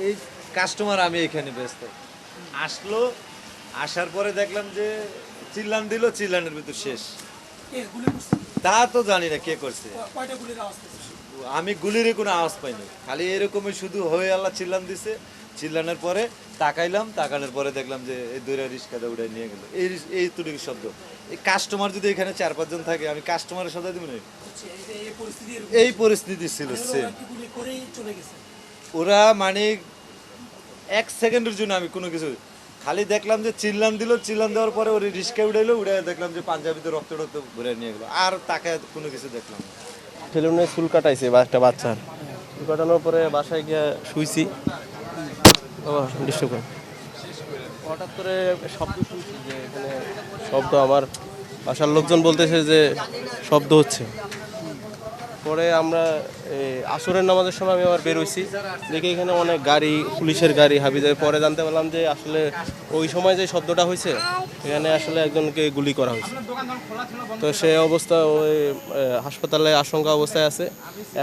এই কাস্টমার আমি এখানে ব্যস্ত আসলো, আসার পরে দেখলাম যে চিল্লান দিল, চিল্লানের ভিতর শেষ। তা তো জানি না কে করছে, আমি গুলির কোনো আওয়াজ পাইনি, খালি এরকমই শুধু হয়ে আল্লাহ চিল্লান দিছে। চিল্লানোর পরে তাকাইলাম, তাকানোর পরে দেখলাম যে এই দূরে রিস্কাটা উড়ে নিয়ে গেল। এই তুলির শব্দ। এই কাস্টমার যদি এখানে 4-5 জন থাকে, আমি কাস্টমারের সাথে দিব না। এই পরিস্থিতি ছিল সেম। ওরা মানে 1 সেকেন্ডের জন্য আমি কোনো কিছু খালি দেখলাম যে চিল্লান দিল, চিল্লান দেওয়ার পরে ওর রিস্কা উড়াইলো, উড়ে দেখলাম যে পাঞ্জাবিতে রক্ত রক্ত ঘুরে নিয়ে গেলো। আর তাকে কোনো কিছু দেখলাম না। সেলুনে চুল কাটাইছে একটা বাচ্চার, চুল কাটানোর পরে বাসায় গিয়ে শুইছি, ডিস্টার্ব করে হঠাৎ করে শব্দ শুনছি যে এখানে শব্দ, আমার বাসার লোকজন বলতেছে যে শব্দ হচ্ছে। পরে আমরা আসরের নামাজের সময় আমি আবার বের হইছি, দেখি এখানে অনেক গাড়ি, পুলিশের গাড়ি, হাবিজাবি। পরে জানতে পারলাম যে আসলে ওই সময় যে শব্দটা হয়েছে এখানে আসলে একজনকে গুলি করা হয়েছে। তো সে অবস্থা ওই হাসপাতালে আশঙ্কা অবস্থায় আছে,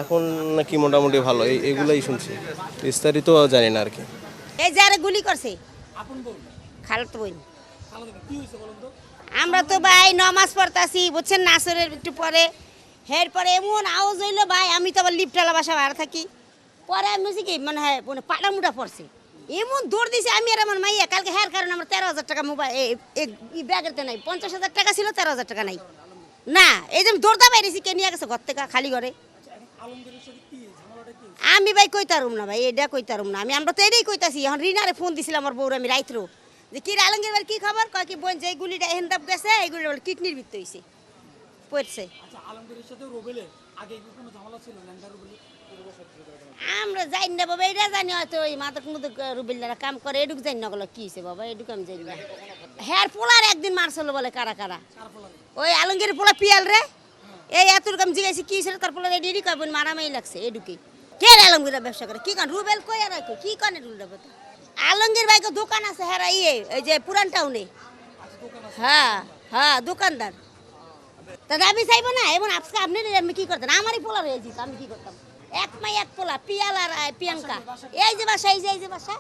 এখন নাকি মোটামুটি ভালো। এইগুলোই শুনছি, বিস্তারিত জানি না আর কি। এই যারা গুলি করছে খালাতো বোন। আমরা তো ভাই নমাজ পড়তাছি বুঝছেন, নাসরের একটু পরে এরপরে এমন আওয়াজ হইলো ভাই, আমি তো আবার লিফটালা বাসা ভাড়া থাকি। পরে আমি বলছি কি মানে হ্যাঁ পাটা মুটা পড়ছে, এমন দৌড় দিছে আমি আর আমার মাইয়া। কালকে হ্যার কারণে আমার 13,000 টাকা মোবাইল ব্যাগেতে নাই, 50,000 টাকা ছিল, 13,000 টাকা নাই। না এই যে দৌড়দা বাইরেছি, কে নিয়ে গেছে ঘর থেকে খালি ঘরে। আমি ভাই কইতারুম না ভাই, এটা কইতারুম না আমি। আমরা তো এটাই কইতাছি। এখন রিনারে ফোন দিছিলাম আমার বউর আমি রাইত্রো, যে কি আলমগীর ভাই কি খবর, কয় কি বোন যে এই গুলিটা হেন্দাপ গেছে, এই গুলিটা বলে কিডনির ভিতরে হইছে পড়ছে। আমরা জানি না বাবা, এটা জানি হয়তো ওই মাদক মুদক রুবেলরা কাম করে, এটুক জানি না ওগুলো কি হয়েছে বাবা, এটুকু আমি জানি না। হ্যার পোলার একদিন মারছিল বলে কারা কারা, ওই আলমগীর পোলা পিয়াল রে, এই এতটুকু আমি জিজ্ঞাসি কি ছিল, তার পোলা এডি কয় বোন মারামারি লাগছে এটুকুই। কে আলমগীরা ব্যবসা করে কি কান রুবেল কই আর কই কি কানে রুলটা কথা। আলমগীর ভাইকে দোকান আছে হ্যাঁ ওই যে পুরান টাউনে। হ্যাঁ হ্যাঁ দোকানদার। তা দাবি চাইবো না এমন আজকে আপনি আমি কি করতেন, আমারই পোলা রয়ে যেত, আমি কি করতাম। এক মাই এক পোলা পিয়াল আর প্রিয়াঙ্কা, এই যে বাসা, এই যে বাসা।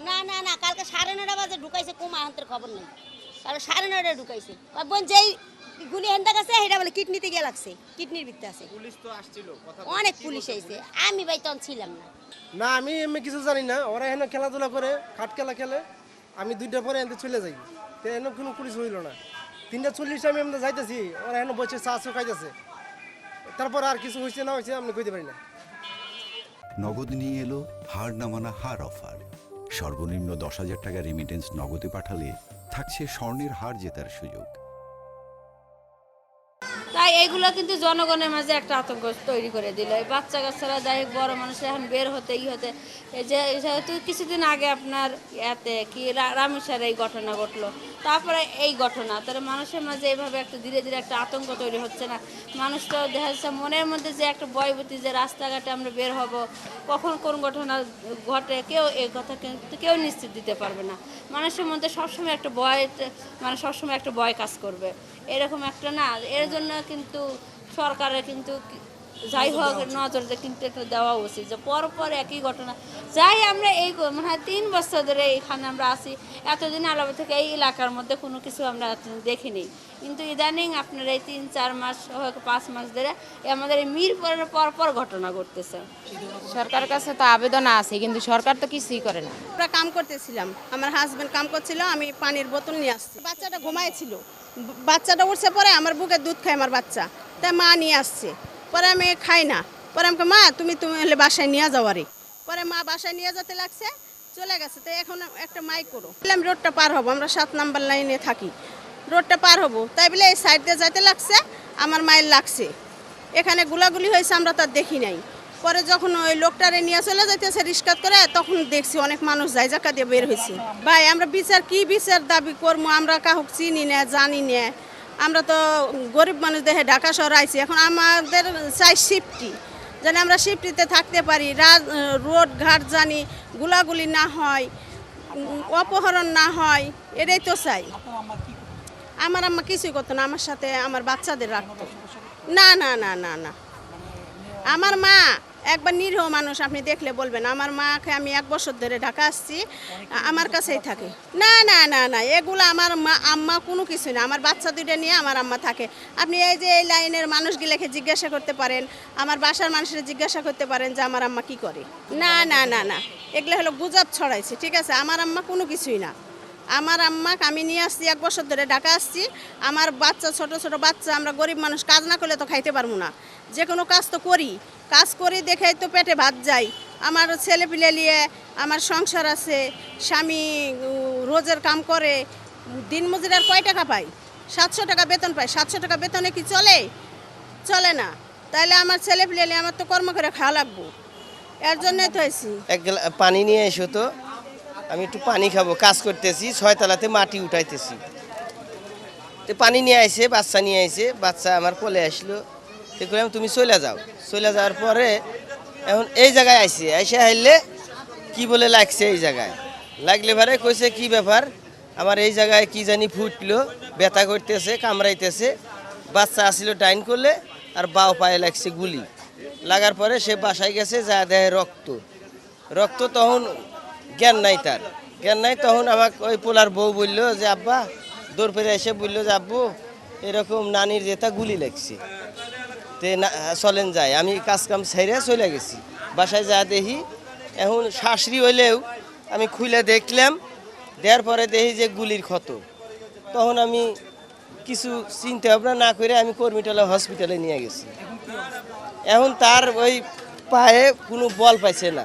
না না না কালকে 9:30 বাজে ঢুকাইছে, কুমা হান্তের খবর নেই, কালকে 9:30 ঢুকাইছে। বোন যেই গুলি হেন্দা গেছে সেটা বলে কিডনিতে গিয়ে লাগছে, কিডনির ভিতরে আছে। পুলিশ তো আসছিল, অনেক পুলিশ আইছে, আমি ভাই তখন ছিলাম না। না আমি এমনি কিছু জানি না, ওরা এখানে খেলাধুলা করে, খাট খেলা খেলে, আমি 2টা পরে এনতে চলে যাই। তো এনে কোনো পুলিশ হইল না। 3:40 আমি আমরা যাইতেছি, ওরা এনে বসে চা খাইতেছে। তারপর আর কিছু হয়েছে না হয়েছে আমি কইতে পারি না। নগদ নিয়ে এলো হার না মানা হার অফার। সর্বনিম্ন 10,000 টাকা রেমিটেন্স নগদে পাঠালে থাকছে স্বর্ণের হার জেতার সুযোগ। তাই এইগুলো কিন্তু জনগণের মাঝে একটা আতঙ্ক তৈরি করে দিল। এই বাচ্চা কাচ্চারা যাই হোক, বড় মানুষ এখন বের হতে হতে, এই যে যেহেতু কিছুদিন আগে আপনার এতে কি রামেশ্বর এই ঘটনা ঘটলো, তারপরে এই ঘটনা, তাহলে মানুষের মাঝে এইভাবে একটা ধীরে ধীরে একটা আতঙ্ক তৈরি হচ্ছে না। মানুষ তো দেখা যাচ্ছে মনের মধ্যে যে একটা ভয়ভীতি, যে রাস্তাঘাটে আমরা বের হব, কখন কোন ঘটনা ঘটে কেউ এই কথা কিন্তু কেউ নিশ্চিত দিতে পারবে না। মানুষের মধ্যে সবসময় একটা ভয়, মানে সবসময় একটা ভয় কাজ করবে, এরকম একটা না। এর জন্য কিন্তু সরকারের কিন্তু যাই হোক নজরে কিন্তু একটা দেওয়া উচিত, যে পরপর একই ঘটনা। যাই আমরা এই মনে হয় 3 বছর ধরে এখানে আমরা আছি, এতদিন আলাদা থেকে এই এলাকার মধ্যে কোনো কিছু আমরা দেখিনি, কিন্তু ইদানিং আপনার এই 3-4 মাস হোক 5 মাস ধরে আমাদের এই মিরপুরের পরপর ঘটনা ঘটতেছে। সরকারের কাছে তো আবেদন আছে, কিন্তু সরকার তো কিছুই করে না। আমরা কাম করতেছিলাম, আমার হাজবেন্ড কাম করছিল, আমি পানির বোতল নিয়ে আসছি, বাচ্চাটা ঘুমাইছিল, বাচ্চাটা উঠছে, পরে আমার বুকে দুধ খায় আমার বাচ্চা, তাই মা নিয়ে আসছে, পরে আমি খাই না, পরে আমাকে মা তুমি হলে বাসায় নিয়ে যাও আরে, পরে মা বাসায় নিয়ে যেতে লাগছে, চলে গেছে। তো এখন একটা মাইক করো, আমি রোডটা পার হবো, আমরা 7 নাম্বার লাইনে থাকি, রোডটা পার হবো, তাই বলে এই সাইড দিয়ে যাইতে লাগছে, আমার মায়ের লাগছে, এখানে গুলাগুলি হয়েছে, আমরা তার দেখি নাই। পরে যখন ওই লোকটারে নিয়ে চলে যাইতেছে রিস্কাত করে, তখন দেখছি অনেক মানুষ যাই জায়গা দিয়ে বের হয়েছে। ভাই আমরা বিচার কি বিচার দাবি করবো, আমরা কাউকে চিনি না জানি না, আমরা তো গরিব মানুষ দেখে ঢাকা শহর আইছি, এখন আমাদের চাই সেফটি, যেন আমরা সেফটিতে থাকতে পারি, রোড ঘাট জানি গুলাগুলি না হয়, অপহরণ না হয়, এটাই তো চাই। আমার আম্মা কিছুই করতো না, আমার সাথে আমার বাচ্চাদের রাখতো না, না না না না। আমার মা একবার নিরীহ মানুষ আপনি দেখলে বলবেন। আমার মাকে আমি 1 বছর ধরে ঢাকা আসছি, আমার কাছেই থাকে। না না না না, এগুলো আমার মা আম্মা কোনো কিছু না। আমার বাচ্চা দুইটা নিয়ে আমার আম্মা থাকে। আপনি এই যে এই লাইনের মানুষগুলোকে জিজ্ঞাসা করতে পারেন, আমার বাসার মানুষের জিজ্ঞাসা করতে পারেন যে আমার আম্মা কি করে। না না না না, এগুলো হলো গুজব ছড়াইছে, ঠিক আছে? আমার আম্মা কোনো কিছুই না। আমার আম্মাকে আমি নিয়ে আসছি, 1 বছর ধরে ঢাকা আসছি। আমার বাচ্চা, ছোট ছোট বাচ্চা, আমরা গরিব মানুষ, কাজ না করলে তো খাইতে পারবো না। যে কোনো কাজ তো করি, কাজ করি দেখেই তো পেটে ভাত যায়। আমার ছেলে পিলে নিয়ে আমার সংসার আছে, স্বামী রোজের কাম করে, দিন মজুরার কয় টাকা পাই? 700 টাকা বেতন পাই। 700 টাকা বেতনে কি চলে? চলে না। তাইলে আমার ছেলে পিলে নিয়ে আমার তো কর্ম করে খাওয়া লাগবো, এর জন্যই তো হয়েছি। এক পানি নিয়ে এসো তো, আমি একটু পানি খাবো, কাজ করতেছি, 6 তলাতে মাটি উঠাইতেছি। তো পানি নিয়ে আইছে, বাচ্চা নিয়ে আইছে, বাচ্চা আমার কোলে আসলো। তো কইলাম তুমি চলে যাও। চলে যাওয়ার পরে এখন এই জায়গায় আইছে, আইসে হাইলে কি বলে লাগছে এই জায়গায়। লাগলে ভারে কইছে কি ব্যাপার, আমার এই জায়গায় কি জানি ফুটলো, ব্যথা করতেছে, কামড়াইতেছে। বাচ্চা আসছিল ডাইন করলে, আর বাও পায়ে লাগছে গুলি। লাগার পরে সে বাসায় গেছে, যা দেয় রক্ত। রক্ত তখন জ্ঞান নাই, তার জ্ঞান নাই। তখন আমাকে ওই পোলার বউ বললো যে আব্বা, দৌড় পেরে এসে বললো যে আব্বু এরকম নানির যেটা গুলি লাগছে, তে চলেন যায়। আমি কাজ কাম ছেড়ে চলে গেছি, বাসায় যা দেখি এখন শাশুড়ি হইলেও আমি খুলে দেখলাম, দেওয়ার পরে দেখি যে গুলির ক্ষত। তখন আমি কিছু চিন্তা ভাবনা না করে আমি কর্মীটলা হসপিটালে নিয়ে গেছি। এখন তার ওই পায়ে কোনো বল পাইছে না,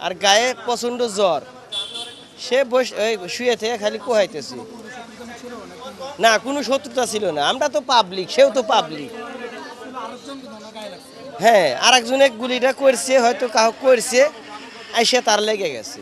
আর গায়ে প্রচণ্ড জ্বর। সে শুয়ে থেকে খালি কোহাইতেছে। না, কোনো শত্রুতা ছিল না। আমরা তো পাবলিক, সেও তো পাবলিক। হ্যাঁ, আর একজনে গুলিটা করছে, হয়তো কাহ করছে, আইসে তার লেগে গেছে।